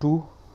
2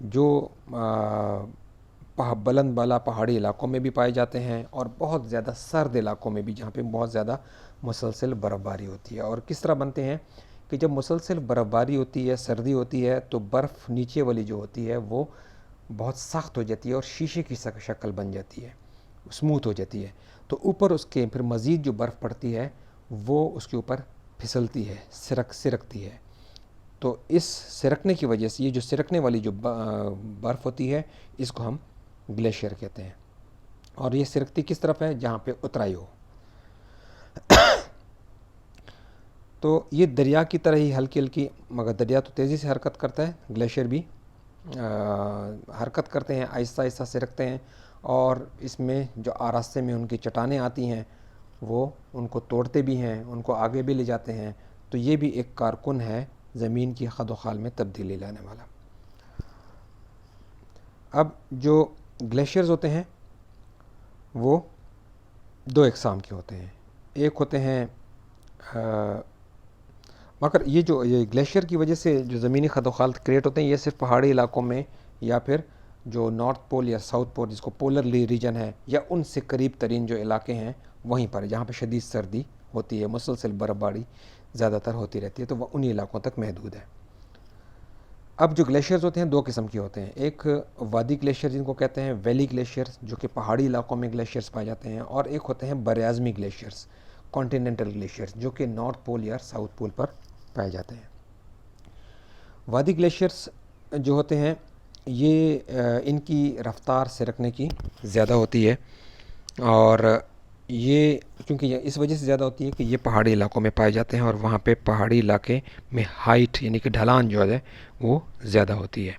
جو بلند بالا پہاڑی علاقوں میں بھی پائے جاتے ہیں اور بہت زیادہ سرد علاقوں میں بھی، جہاں پہ بہت زیادہ مسلسل برف باری ہوتی ہے۔ اور کس طرح بنتے ہیں کہ جب مسلسل برف باری ہوتی ہے، سردی ہوتی ہے، تو برف نیچے والی جو ہوتی ہے وہ بہت سخت ہو جاتی ہے اور شیشے کی شکل بن جاتی ہے، اسموتھ ہو جاتی ہے، تو اوپر اس کے پھر مزید جو برف پڑتی ہے وہ اس کے اوپر پھسلتی ہے، سرکتی ہے۔ تو اس سرکنے کی وجہ سے، یہ جو سرکنے والی جو برف ہوتی ہے، اس کو ہم گلیشیئر کہتے ہیں۔ اور یہ سرکتی کس طرف ہے؟ جہاں پہ اترائی ہو۔ تو یہ دریا کی طرح ہی ہلکی ہلکی، مگر دریا تو تیزی سے حرکت کرتا ہے، گلیشیئر بھی حرکت کرتے ہیں، آہستہ آہستہ سرکتے ہیں، اور اس میں جو راستے میں ان کی چٹانیں آتی ہیں وہ ان کو توڑتے بھی ہیں، ان کو آگے بھی لے جاتے ہیں۔ تو یہ بھی ایک کارکن ہے زمین کی خد و خال میں تبدیلی لانے والا۔ اب جو گلیشیئرز ہوتے ہیں وہ دو اقسام کے ہوتے ہیں۔ ایک ہوتے ہیں مگر یہ گلیشیئر کی وجہ سے جو زمینی خد و خال کریٹ ہوتے ہیں، یہ صرف پہاڑی علاقوں میں یا پھر جو نارتھ پول یا ساؤتھ پول، جس کو پولر ریجن ہے، یا ان سے قریب ترین جو علاقے ہیں وہیں پر، جہاں پہ شدید سردی ہوتی ہے، مسلسل برف باری زیادہ تر ہوتی رہتی ہے، تو وہ انہی علاقوں تک محدود ہے۔ اب جو گلیشیئرز ہوتے ہیں دو قسم کے ہوتے ہیں، ایک وادی گلیشیئر جن کو کہتے ہیں، ویلی گلیشیئرز جو کہ پہاڑی علاقوں میں گلیشیئرز پائے جاتے ہیں، اور ایک ہوتے ہیں براعظمی گلیشیئرز، کانٹیننٹل گلیشیئرز، جو کہ نارتھ پول یا ساؤتھ پول پر پائے جاتے ہیں۔ وادی گلیشیئرز جو ہوتے ہیں یہ ان کی رفتار سرکنے کی زیادہ ہوتی ہے، اور یہ کیونکہ اس وجہ سے زیادہ ہوتی ہے کہ یہ پہاڑی علاقوں میں پائے جاتے ہیں، اور وہاں پہ پہاڑی علاقے میں ہائٹ یعنی کہ ڈھلان جو ہے وہ زیادہ ہوتی ہے۔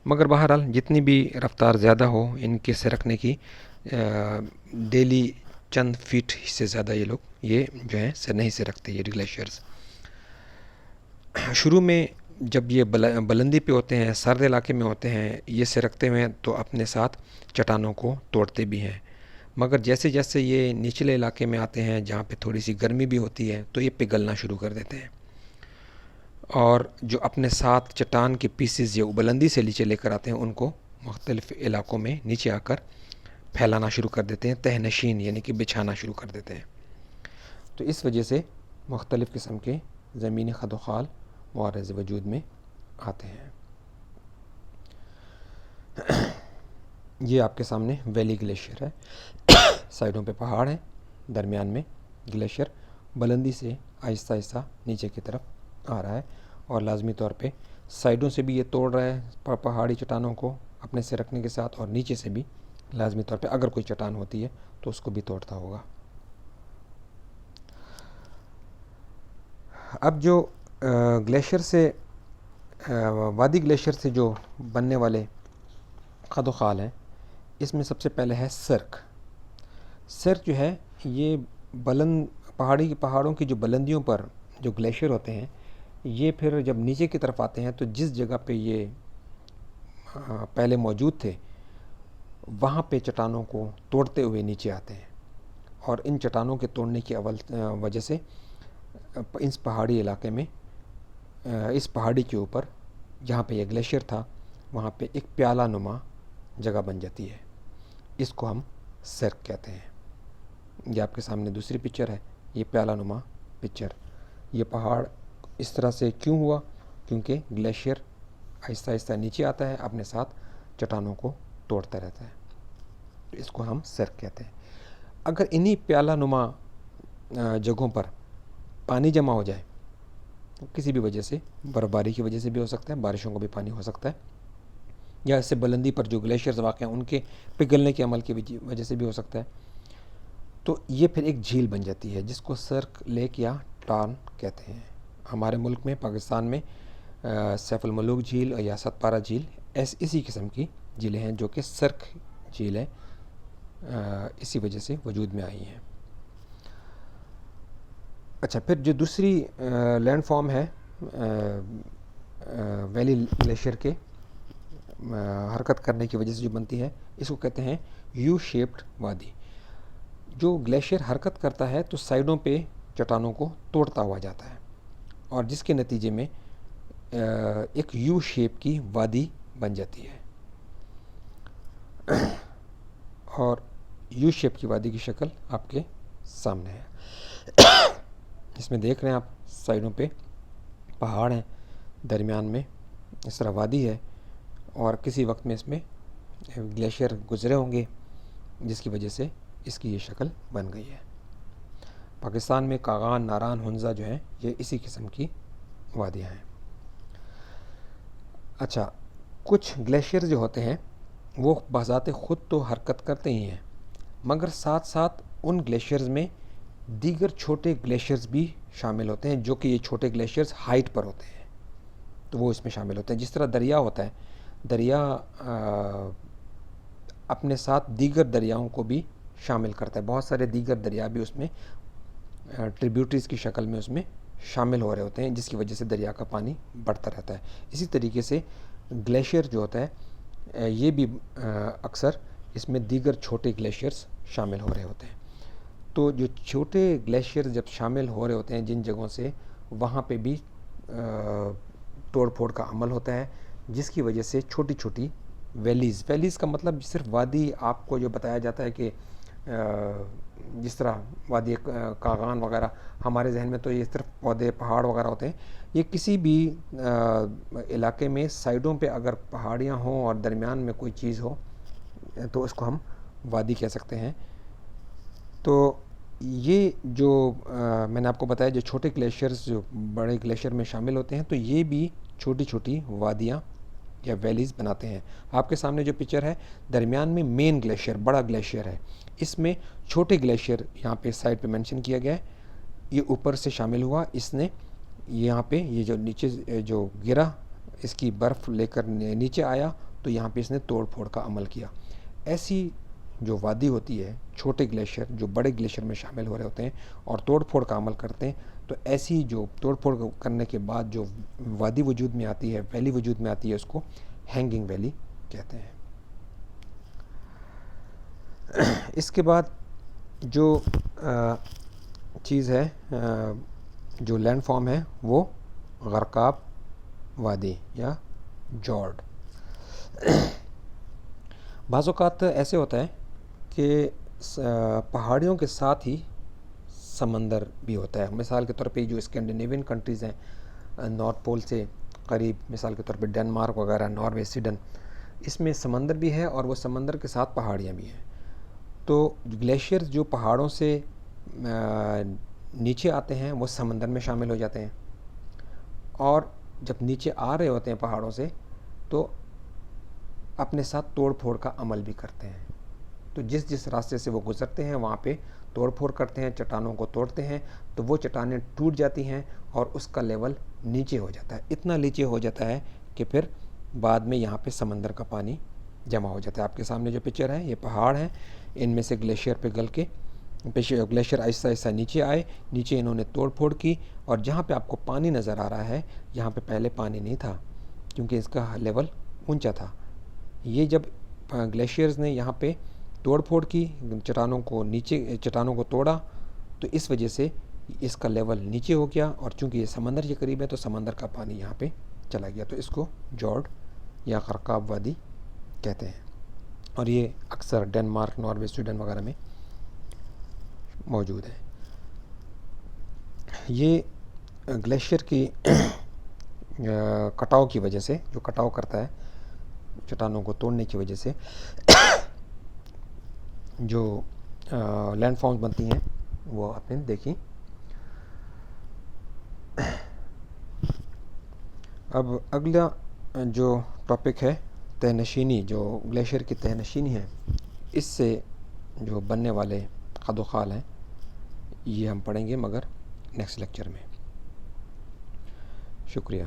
مگر بہرحال جتنی بھی رفتار زیادہ ہو ان کے سرکنے کی، ڈیلی چند فیٹ سے زیادہ یہ لوگ یہ جو ہے نہیں سرکتے یہ گلیشیئرز۔ شروع میں جب یہ بلندی پہ ہوتے ہیں، سرد علاقے میں ہوتے ہیں، یہ سرکتے ہوئے تو اپنے ساتھ چٹانوں کو توڑتے بھی ہیں، مگر جیسے جیسے یہ نچلے علاقے میں آتے ہیں جہاں پہ تھوڑی سی گرمی بھی ہوتی ہے تو یہ پگھلنا شروع کر دیتے ہیں، اور جو اپنے ساتھ چٹان کے پیسز یا بلندی سے نیچے لے کر آتے ہیں ان کو مختلف علاقوں میں نیچے آ کر پھیلانا شروع کر دیتے ہیں، تہ نشین یعنی کہ بچھانا شروع کر دیتے ہیں۔ تو اس وجہ سے مختلف قسم کے زمینی خد و خال معرض وجود میں آتے ہیں۔ یہ آپ کے سامنے ویلی گلیشیئر ہے، سائڈوں پہ پہاڑ ہیں، درمیان میں گلیشیئر بلندی سے آہستہ آہستہ نیچے کی طرف آ رہا ہے، اور لازمی طور پہ سائڈوں سے بھی یہ توڑ رہا ہے پہاڑی چٹانوں کو اپنے سے رکھنے کے ساتھ، اور نیچے سے بھی لازمی طور پہ اگر کوئی چٹان ہوتی ہے تو اس کو بھی توڑتا ہوگا۔ اب جو گلیشیئر سے وادی گلیشیئر سے جو بننے والے خد و خال ہیں، اس میں سب سے پہلے ہے سرک۔ سرک جو ہے یہ بلند پہاڑوں کی جو بلندیوں پر جو گلیشیئر ہوتے ہیں، یہ پھر جب نیچے کی طرف آتے ہیں تو جس جگہ پہ یہ پہلے موجود تھے وہاں پہ چٹانوں کو توڑتے ہوئے نیچے آتے ہیں، اور ان چٹانوں کے توڑنے کی وجہ سے اس پہاڑی علاقے میں، اس پہاڑی کے اوپر جہاں پہ یہ گلیشیئر تھا وہاں پہ ایک پیالہ نما جگہ بن جاتی ہے، اس کو ہم سرک کہتے ہیں۔ یہ آپ کے سامنے دوسری پکچر ہے، یہ پیالہ نما پکچر۔ یہ پہاڑ اس طرح سے کیوں ہوا؟ کیونکہ گلیشیئر آہستہ آہستہ نیچے آتا ہے، اپنے ساتھ چٹانوں کو توڑتا رہتا ہے، تو اس کو ہم سرک کہتے ہیں۔ اگر انہی پیالہ نما جگہوں پر پانی جمع ہو جائے کسی بھی وجہ سے، برف باری کی وجہ سے بھی ہو سکتا ہے، بارشوں کو بھی پانی ہو سکتا ہے، یا اس سے بلندی پر جو گلیشیئرز واقع ہیں ان کے پگھلنے کے عمل کی وجہ سے بھی ہو سکتا ہے، تو یہ پھر ایک جھیل بن جاتی ہے جس کو سرک لیک یا ٹارن کہتے ہیں۔ ہمارے ملک میں پاکستان میں سیف الملوک جھیل یا ستپارہ جھیل اسی قسم کی جھیلیں ہیں جو کہ سرک جھیل ہے، اسی وجہ سے وجود میں آئی ہیں۔ اچھا، پھر جو دوسری لینڈ فارم ہے ویلی گلیشیئر کے حرکت کرنے کی وجہ سے جو بنتی ہے، اس کو کہتے ہیں یو شیپڈ وادی۔ جو گلیشیئر حرکت کرتا ہے تو سائڈوں پہ چٹانوں کو توڑتا ہوا جاتا ہے، اور جس کے نتیجے میں ایک یو شیپ کی وادی بن جاتی ہے اور یو شیپ کی وادی کی شکل آپ کے سامنے ہے. اس میں دیکھ رہے ہیں آپ سائڈوں پہ پہاڑ ہیں، درمیان میں اس طرح وادی ہے، اور کسی وقت میں اس میں گلیشیئر گزرے ہوں گے جس کی وجہ سے اس کی یہ شکل بن گئی ہے. پاکستان میں کاغان، ناران، ہنزا جو ہیں یہ اسی قسم کی وادیاں ہیں. اچھا، کچھ گلیشیئر جو ہوتے ہیں وہ بذات خود تو حرکت کرتے ہی ہیں، مگر ساتھ ساتھ ان گلیشیئرز میں دیگر چھوٹے گلیشیئرز بھی شامل ہوتے ہیں، جو کہ یہ چھوٹے گلیشیئرز ہائٹ پر ہوتے ہیں تو وہ اس میں شامل ہوتے ہیں. جس طرح دریا ہوتا ہے، دریا اپنے ساتھ دیگر دریاؤں کو بھی شامل کرتا ہے. بہت سارے دیگر دریا بھی اس میں ٹریبیوٹریز کی شکل میں اس میں شامل ہو رہے ہوتے ہیں، جس کی وجہ سے دریا کا پانی بڑھتا رہتا ہے. اسی طریقے سے گلیشیئر جو ہوتا ہے یہ بھی اکثر اس میں دیگر چھوٹے گلیشیئرز شامل ہو رہے ہوتے ہیں. تو جو چھوٹے گلیشیئر جب شامل ہو رہے ہوتے ہیں جن جگہوں سے، وہاں پہ بھی توڑ پھوڑ کا عمل ہوتا ہے، جس کی وجہ سے چھوٹی چھوٹی ویلیز کا مطلب صرف وادی آپ کو جو بتایا جاتا ہے کہ جس طرح وادی کاغان وغیرہ ہمارے ذہن میں تو یہ صرف پودے پہاڑ وغیرہ ہوتے ہیں. یہ کسی بھی علاقے میں سائڈوں پہ اگر پہاڑیاں ہوں اور درمیان میں کوئی چیز ہو تو اس کو ہم وادی کہہ سکتے ہیں. تو یہ جو میں نے آپ کو بتایا جو چھوٹے گلیشیئرز جو بڑے گلیشیئر میں شامل ہوتے ہیں، تو یہ بھی چھوٹی چھوٹی وادیاں یا ویلیز بناتے ہیں. آپ کے سامنے جو پکچر ہے درمیان میں مین گلیشیئر بڑا گلیشیئر ہے، اس میں چھوٹے گلیشیئر یہاں پہ سائڈ پہ مینشن کیا گیا ہے. یہ اوپر سے شامل ہوا، اس نے یہاں پہ یہ جو نیچے جو گرا اس کی برف لے کر نیچے آیا تو یہاں پہ اس نے توڑ پھوڑ کا عمل کیا. ایسی جو وادی ہوتی ہے، چھوٹے گلیشیئر جو بڑے گلیشیئر میں شامل ہو رہے ہوتے ہیں اور توڑ پھوڑ کا عمل کرتے ہیں، تو ایسی جو توڑ پھوڑ کرنے کے بعد جو وادی وجود میں آتی ہے، ویلی وجود میں آتی ہے، اس کو ہینگنگ ویلی کہتے ہیں. اس کے بعد جو چیز ہے جو لینڈ فارم ہے وہ غرقاب وادی یا جارڈ. بعض اوقات ایسے ہوتا ہے کہ پہاڑیوں کے ساتھ ہی سمندر بھی ہوتا ہے. مثال کے طور پہ جو اسکینڈینیوین کنٹریز ہیں نارتھ پول سے قریب، مثال کے طور پہ ڈنمارک وغیرہ، ناروے، سویڈن، اس میں سمندر بھی ہے اور وہ سمندر کے ساتھ پہاڑیاں بھی ہیں. تو گلیشیئرز جو پہاڑوں سے نیچے آتے ہیں وہ سمندر میں شامل ہو جاتے ہیں، اور جب نیچے آ رہے ہوتے ہیں پہاڑوں سے تو اپنے ساتھ توڑ پھوڑ کا عمل بھی کرتے ہیں. تو جس جس راستے سے وہ گزرتے ہیں وہاں پہ توڑ پھوڑ کرتے ہیں، چٹانوں کو توڑتے ہیں، تو وہ چٹانیں ٹوٹ جاتی ہیں اور اس کا لیول نیچے ہو جاتا ہے. اتنا نیچے ہو جاتا ہے کہ پھر بعد میں یہاں پہ سمندر کا پانی جمع ہو جاتا ہے. آپ کے سامنے جو پکچر ہے یہ پہاڑ ہیں، ان میں سے گلیشیئر پہ گل کے گلیشیئر آہستہ آہستہ نیچے آئے، نیچے انہوں نے توڑ پھوڑ کی، اور جہاں پہ آپ کو پانی نظر آ رہا ہے یہاں پہ پہلے پانی نہیں تھا کیونکہ اس کا لیول اونچا تھا. یہ جب گلیشیئرز نے یہاں پہ توڑ پھوڑ کی، چٹانوں کو توڑا، تو اس وجہ سے اس کا لیول نیچے ہو گیا، اور چونکہ یہ سمندر کے قریب ہے تو سمندر کا پانی یہاں پہ چلا گیا. تو اس کو جارڈ یا غرقاب وادی کہتے ہیں، اور یہ اکثر ڈنمارک، ناروے، سویڈن وغیرہ میں موجود ہے. یہ گلیشیئر کی کٹاؤ کی وجہ سے، جو کٹاؤ کرتا ہے چٹانوں کو توڑنے کی وجہ سے جو لینڈ فارمز بنتی ہیں وہ آپ نے دیکھی. اب اگلا جو ٹاپک ہے تہ نشینی، جو گلیشیئر کی تہ نشینی ہے، اس سے جو بننے والے خد و خال ہیں یہ ہم پڑھیں گے مگر نیکسٹ لیکچر میں. شکریہ.